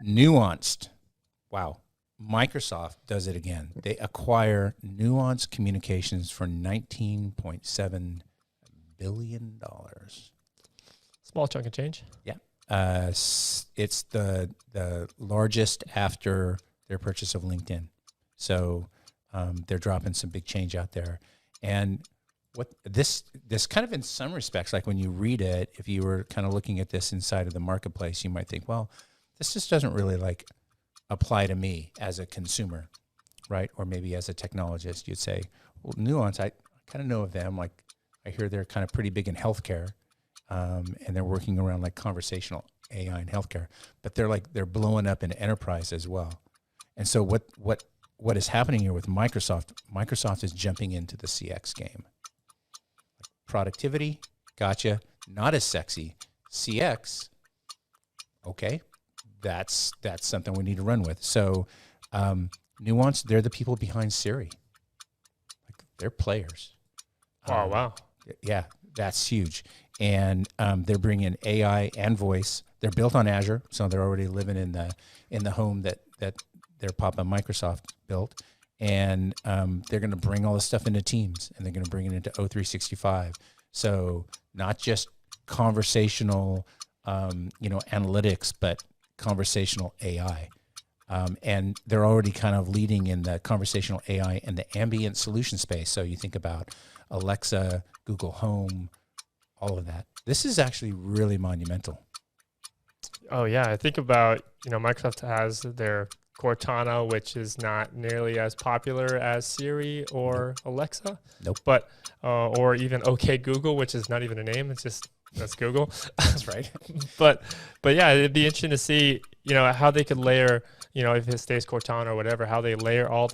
Nuanced. Wow. Microsoft does it again. They acquire Nuanced Communications for $19.7 billion. Small chunk of change. Yeah. It's the largest after their purchase of LinkedIn. So they're dropping some big change out there. And what this kind of, in some respects, like when you read it, if you were kind of looking at this inside of the marketplace, you might think, well, this just doesn't really like apply to me as a consumer, right? Or maybe as a technologist, you'd say, well, Nuance, I kind of know of them. Like I hear they're kind of pretty big in healthcare, and they're working around like conversational AI in healthcare, but they're blowing up in enterprise as well. And so what is happening here with Microsoft is jumping into the CX game. Productivity, gotcha. Not as sexy. CX, okay. That's something we need to run with. So Nuance, they're the people behind Siri. Like they're players. Oh, wow. Yeah, that's huge. And they're bringing AI and voice. They're built on Azure, so they're already living in the home that their Papa Microsoft built. And they're going to bring all this stuff into Teams, and they're going to bring it into O365. So not just conversational, analytics, but conversational AI. And they're already kind of leading in the conversational AI and the ambient solution space. So you think about Alexa, Google Home, all of that. This is actually really monumental. Oh, yeah. I think about, Microsoft has their Cortana, which is not nearly as popular as Siri or Alexa. Nope. But, or even OK Google, which is not even a name. It's just, that's Google. That's right. But yeah, it'd be interesting to see, how they could layer, if it stays Cortana or whatever, how they layer all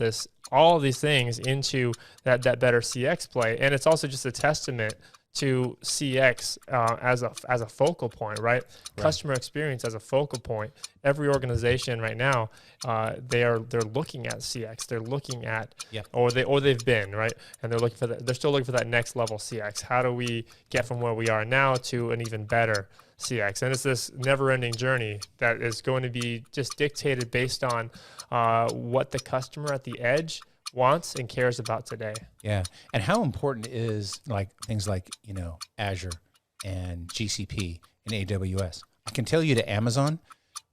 of these things into that better CX play. And it's also just a testament to CX as a focal point, right? Customer experience as a focal point. Every organization right now, they're looking at CX. They're looking at, or they've been, right? And they're looking for they're still looking for that next level CX. How do we get from where we are now to an even better CX? And it's this never-ending journey that is going to be just dictated based on what the customer at the edge wants and cares about today. Yeah. And how important is like things like, Azure and GCP and AWS. I can tell you to Amazon,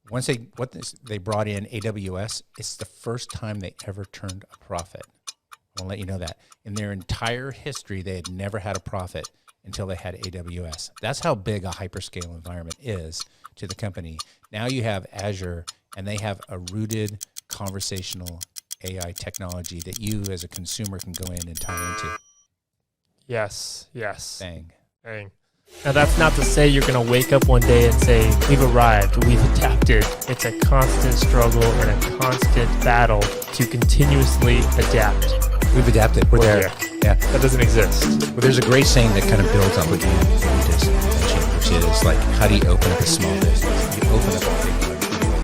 once they brought in AWS, it's the first time they ever turned a profit. I'll let you know that. In their entire history, they had never had a profit until they had AWS. That's how big a hyperscale environment is to the company. Now you have Azure, and they have a rooted conversational AI technology that you as a consumer can go in and tie into. Yes. Bang. Now that's not to say you're going to wake up one day and say, we've arrived, we've adapted. It's a constant struggle and a constant battle to continuously adapt. We've adapted. We're there. Yeah. That doesn't exist. Well, there's a great saying that kind of builds on what you just mentioned, which is like, how do you open up a small business? You open up a big business.